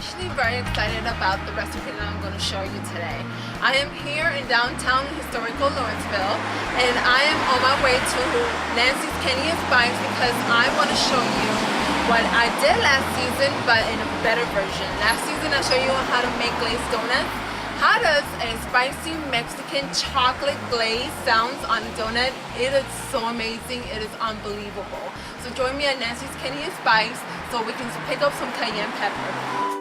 actually very excited about the recipe that I'm going to show you today. I am here in downtown historical Lawrenceville, and I am on my way to Nancy's Candy and Spice because I want to show you what I did last season, but in a better version. Last season I showed you how to make glazed donuts. How does a spicy Mexican chocolate glaze sounds on a donut? It is so amazing. It is unbelievable. So join me at Nancy's Candy and Spice so we can pick up some cayenne pepper.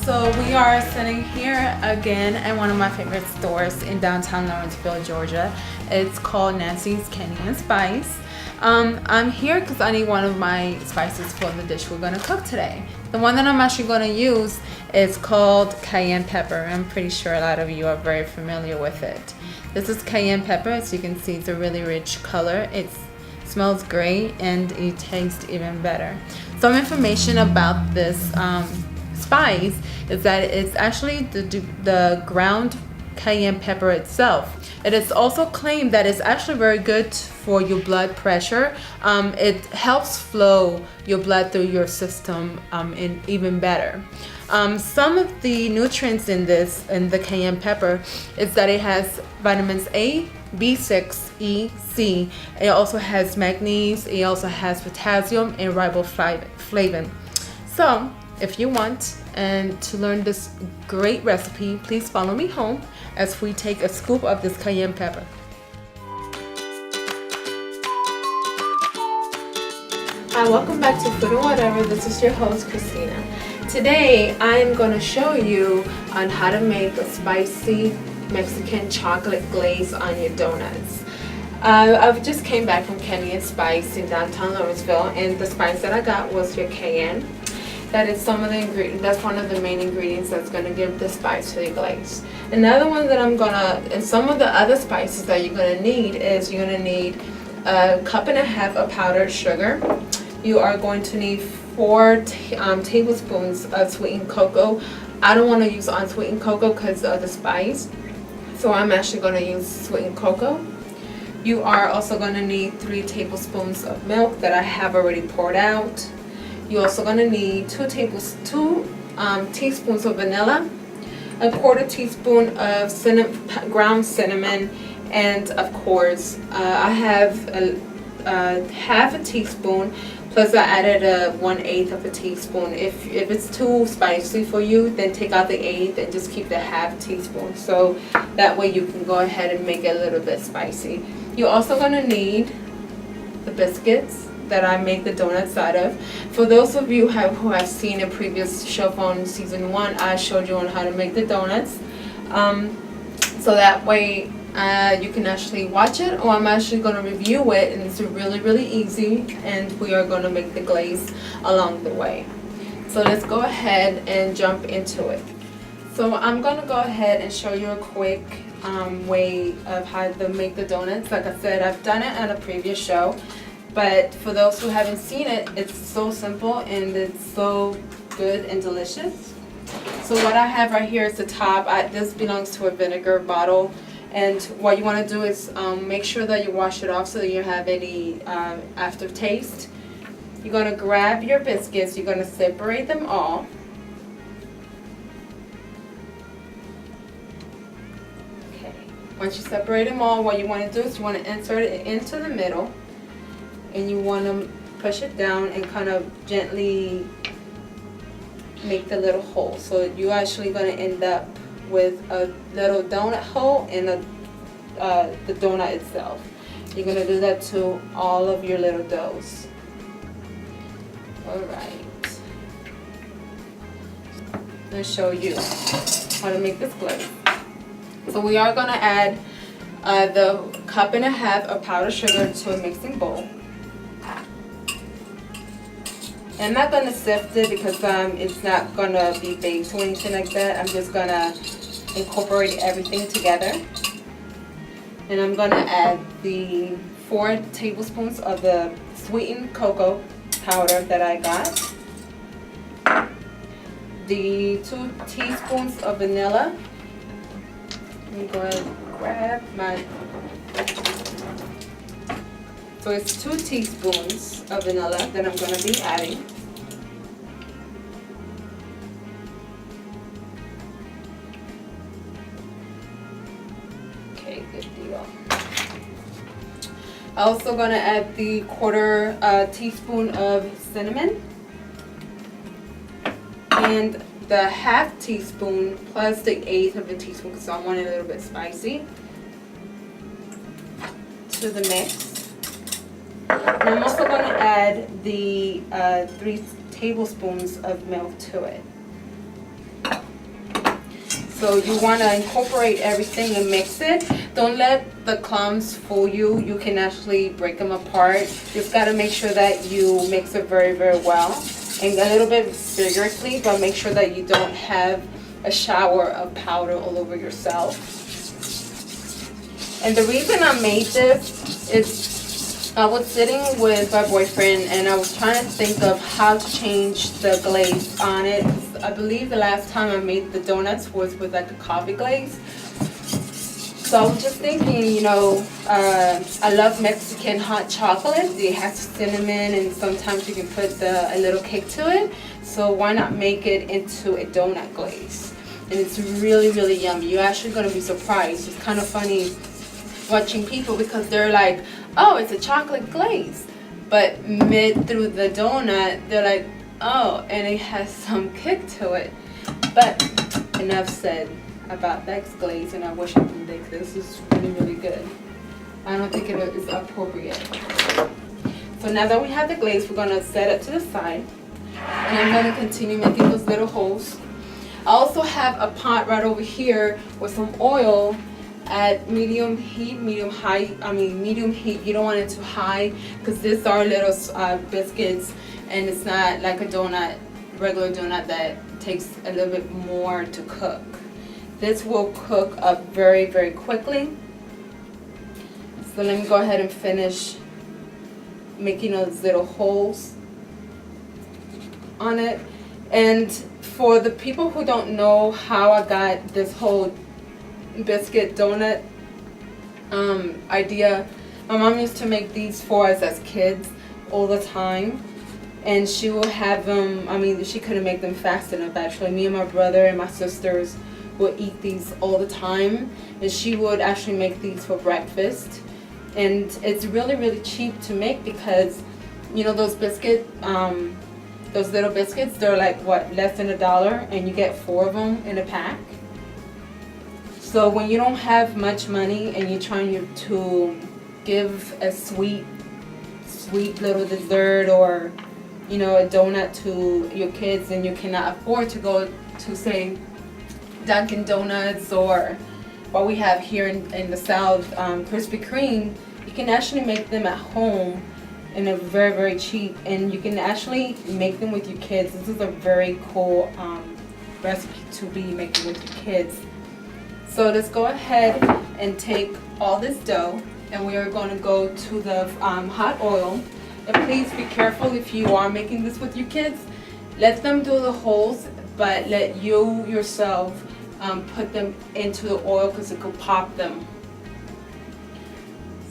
So we are sitting here again at one of my favorite stores in downtown Lawrenceville, Georgia. It's called Nancy's Candy and Spice. I'm here because I need one of my spices for the dish we're going to cook today. The one that I'm actually going to use is called cayenne pepper. I'm pretty sure a lot of you are very familiar with it. This is cayenne pepper. As you can see, it's a really rich color. It smells great and it tastes even better. Some information about this spice is that it's actually the ground cayenne pepper itself. It is also claimed that it's actually very good for your blood pressure. It helps flow your blood through your system and even better. Some of the nutrients in the cayenne pepper is that it has vitamins A, B6, E, C. It also has magnesium. It also has potassium and riboflavin. So if you want and to learn this great recipe, please follow me home as we take a scoop of this cayenne pepper. Hi, welcome back to Food and Whatever. This is your host, Christina. Today I'm going to show you on how to make a spicy Mexican chocolate glaze on your donuts. I just came back from Candy and Spice in downtown Lawrenceville, and the spice that I got was your cayenne. That is some of the ingredients. That's one of the main ingredients that's going to give the spice to the glaze. Another one that and some of the other spices that you're going to need is you're going to need a cup and a half of powdered sugar. You are going to need 4 tablespoons of sweetened cocoa. I don't want to use unsweetened cocoa because of the spice, so I'm actually going to use sweetened cocoa. You are also going to need 3 tablespoons of milk that I have already poured out. You're also going to need 2 teaspoons of vanilla, a 1/4 teaspoon of ground cinnamon, and of course I have a half a teaspoon, plus I added a 1/8 of a teaspoon. If it's too spicy for you, then take out the 1/8 and just keep the half teaspoon, so that way you can go ahead and make it a little bit spicy. You're also going to need the biscuits that I make the donuts out of. For those of you who have seen a previous show from season 1, I showed you on how to make the donuts. So that way you can actually watch it, or I'm actually going to review it, and it's really easy, and we are going to make the glaze along the way. So let's go ahead and jump into it. So I'm going to go ahead and show you a quick way of how to make the donuts. Like I said, I've done it on a previous show, but for those who haven't seen it, it's so simple and it's so good and delicious. So what I have right here is the top. This belongs to a vinegar bottle, and what you want to do is make sure that you wash it off so that you have any aftertaste. You're going to grab your biscuits. You're going to separate them all. Okay. Once you separate them all, what you want to do is you want to insert it into the middle, and you want to push it down and kind of gently make the little hole. So you're actually going to end up with a little donut hole in the donut itself. You're going to do that to all of your little doughs. Alright. Let me show you how to make this glaze. So we are going to add the 1.5 cups of powdered sugar to a mixing bowl. I'm not going to sift it because it's not going to be baked or anything like that. I'm just going to incorporate everything together. And I'm going to add the 4 tablespoons of the sweetened cocoa powder that I got, the 2 teaspoons of vanilla. Let me go ahead and grab my, so it's 2 teaspoons of vanilla that I'm going to be adding. Okay, good deal. I'm also going to add the 1/4 teaspoon of cinnamon and the 1/2 teaspoon plus the 1/8 of a teaspoon because I want it a little bit spicy to the mix. And I'm also going to add the 3 tablespoons of milk to it. So you want to incorporate everything and mix it. Don't let the clumps fool you. You can actually break them apart. Just got to make sure that you mix it very, very well. And a little bit vigorously, but make sure that you don't have a shower of powder all over yourself. And the reason I made this is I was sitting with my boyfriend and I was trying to think of how to change the glaze on it. I believe the last time I made the donuts was with like a coffee glaze. So I was just thinking, you know, I love Mexican hot chocolate. It has cinnamon and sometimes you can put a little kick to it. So why not make it into a donut glaze? And it's really, really yummy. You're actually going to be surprised. It's kind of funny watching people because they're like, oh, it's a chocolate glaze. But mid through the donut, they're like, oh, and it has some kick to it. But enough said about that glaze, and I wish I could make this. This is really, really good. I don't think it is appropriate. So now that we have the glaze, we're going to set it to the side. And I'm going to continue making those little holes. I also have a pot right over here with some oil at medium heat, medium heat. You don't want it too high because these are little biscuits and it's not like a donut, regular donut that takes a little bit more to cook. This will cook up very, very quickly. So let me go ahead and finish making those little holes on it. And for the people who don't know how I got this whole biscuit donut idea, my mom used to make these for us as kids all the time, and she will have them, she couldn't make them fast enough actually. Me and my brother and my sisters would eat these all the time, and she would actually make these for breakfast. And it's really, really cheap to make because, you know, those biscuit those little biscuits, they're like what, less than $1, and you get 4 of them in a pack. So when you don't have much money and you're trying to give a sweet little dessert or, you know, a donut to your kids, and you cannot afford to go to, say, Dunkin' Donuts or what we have here in the South, Krispy Kreme, you can actually make them at home and they're very, very cheap, and you can actually make them with your kids. This is a very cool recipe to be making with your kids. So let's go ahead and take all this dough, and we are going to go to the hot oil. And please be careful if you are making this with your kids. Let them do the holes, but let you yourself put them into the oil because it could pop them.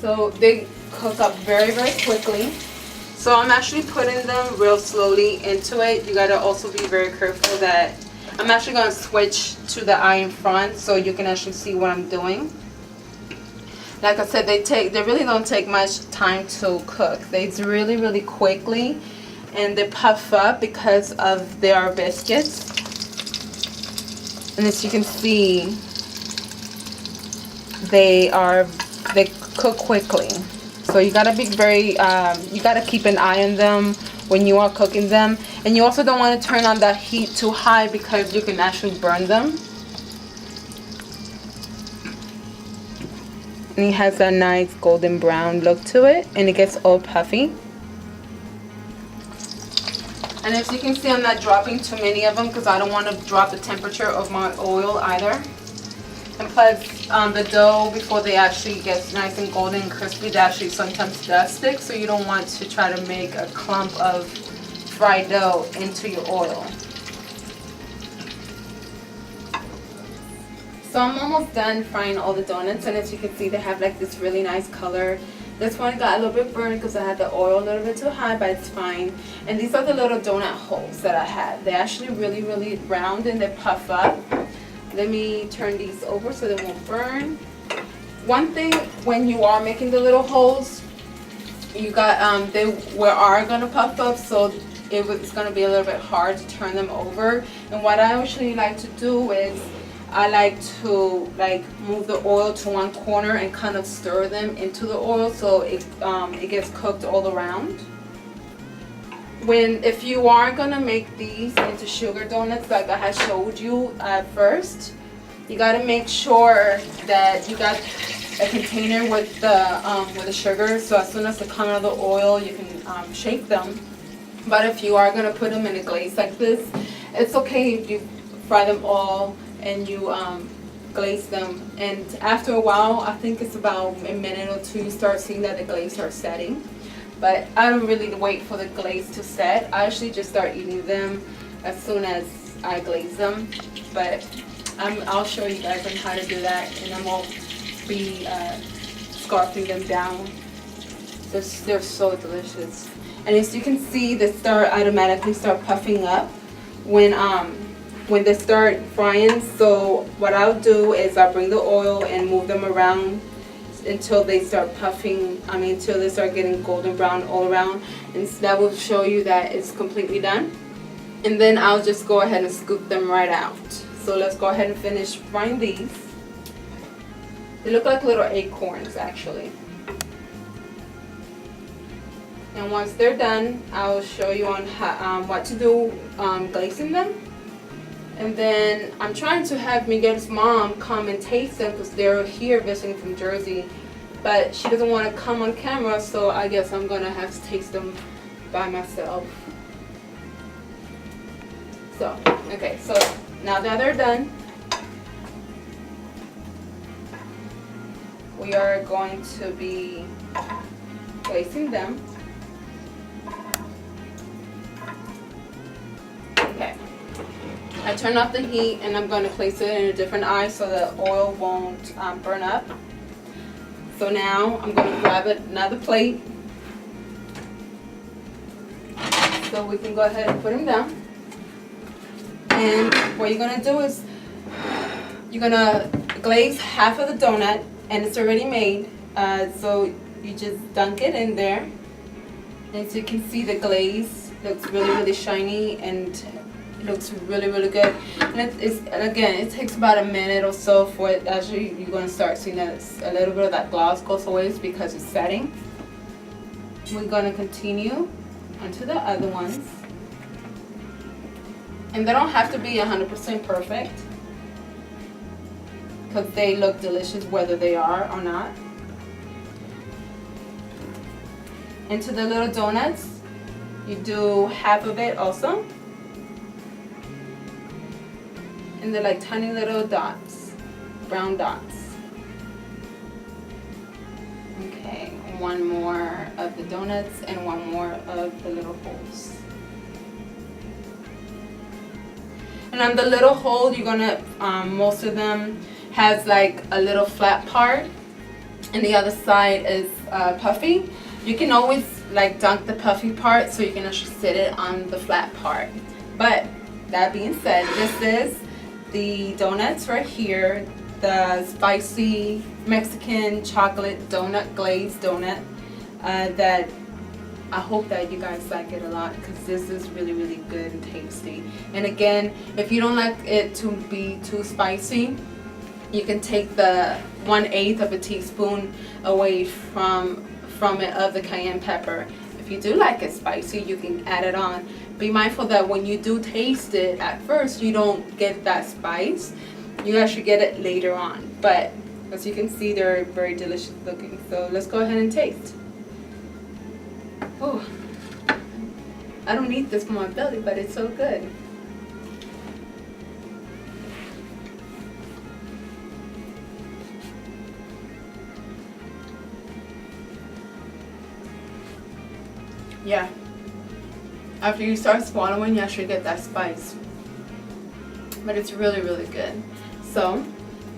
So they cook up very, very quickly. So I'm actually putting them real slowly into it. You gotta also be very careful that I'm actually gonna switch to the eye in front so you can actually see what I'm doing. Like I said, they really don't take much time to cook. They really, really quickly, and they puff up because of their biscuits. And as you can see, they cook quickly. So you gotta be very, you gotta keep an eye on them when you are cooking them. And you also don't want to turn on that heat too high because you can actually burn them. And it has a nice golden brown look to it, and it gets all puffy. And as you can see, I'm not dropping too many of them because I don't want to drop the temperature of my oil either. And plus, the dough, before they actually get nice and golden and crispy, they actually sometimes does stick, so you don't want to try to make a clump of fried dough into your oil. So I'm almost done frying all the donuts, and as you can see, they have like this really nice color. This one got a little bit burned because I had the oil a little bit too high, but it's fine. And these are the little donut holes that I had. They're actually really, really round and they puff up. Let me turn these over so they won't burn. One thing, when you are making the little holes, you got they are gonna puff up, so it's gonna be a little bit hard to turn them over. And what I usually like to do is I like to move the oil to one corner and kind of stir them into the oil so it gets cooked all around. If you are gonna make these into sugar donuts like I had showed you at first, you gotta make sure that you got a container with the sugar, so as soon as they come out of the oil you can shake them. But if you are gonna put them in a glaze like this, it's okay if you fry them all and you glaze them, and after a while, I think it's about a minute or two, you start seeing that the glaze starts setting. But I don't really wait for the glaze to set. I actually just start eating them as soon as I glaze them. But I'll show you guys on how to do that, and I won't be scarfing them down. They're so delicious. And as you can see, they automatically start puffing up when they start frying. So what I'll do is I'll bring the oil and move them around until they start puffing, until they start getting golden brown all around, and that will show you that it's completely done. And then I'll just go ahead and scoop them right out. So let's go ahead and finish frying these. They look like little acorns actually. And once they're done, I'll show you on how, what to do glazing them. And then I'm trying to have Miguel's mom come and taste them because they're here visiting from Jersey. But she doesn't want to come on camera, so I guess I'm going to have to taste them by myself. So, okay, so now that they're done, we are going to be glazing them. Okay. I turn off the heat and I'm going to place it in a different eye so the oil won't burn up. So now I'm going to grab another plate so we can go ahead and put them down. And what you're going to do is you're going to glaze half of the donut, and it's already made. So you just dunk it in there. And so you can see the glaze looks really, really shiny and it looks really, really good. And again, it takes about a minute or so for it. Actually, you're going to start seeing that a little bit of that gloss goes away because it's setting. We're going to continue onto the other ones. And they don't have to be 100% perfect because they look delicious whether they are or not. Into the little donuts, you do half of it also. And they're like tiny little dots, brown dots. Okay, one more of the donuts and one more of the little holes. And on the little hole, you're gonna, most of them has like a little flat part and the other side is puffy. You can always like dunk the puffy part so you can actually sit it on the flat part. But that being said, this is the donuts right here, the spicy Mexican chocolate donut, glazed donut, that I hope that you guys like it a lot because this is really, really good and tasty. And again, if you don't like it to be too spicy, you can take the 1/8 of a teaspoon away from it of the cayenne pepper. If you do like it spicy, you can add it on. Be mindful that when you do taste it at first, you don't get that spice. You actually get it later on. But as you can see, they're very delicious looking. So let's go ahead and taste. Oh, I don't need this for my belly, but it's so good. yeah, after you start swallowing, you actually get that spice. But it's really, really good. So,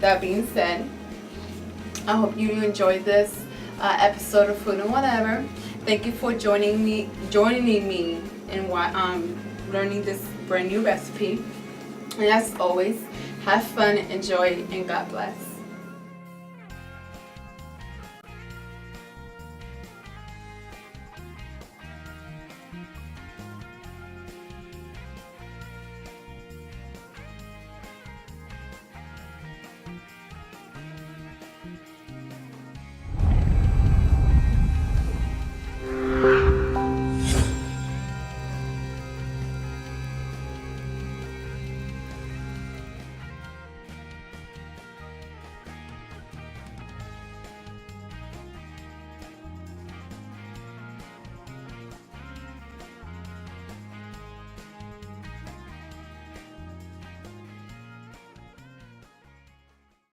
that being said, I hope you enjoyed this episode of Food and Whatever. Thank you for joining me in learning this brand new recipe. And as always, have fun, enjoy, and God bless.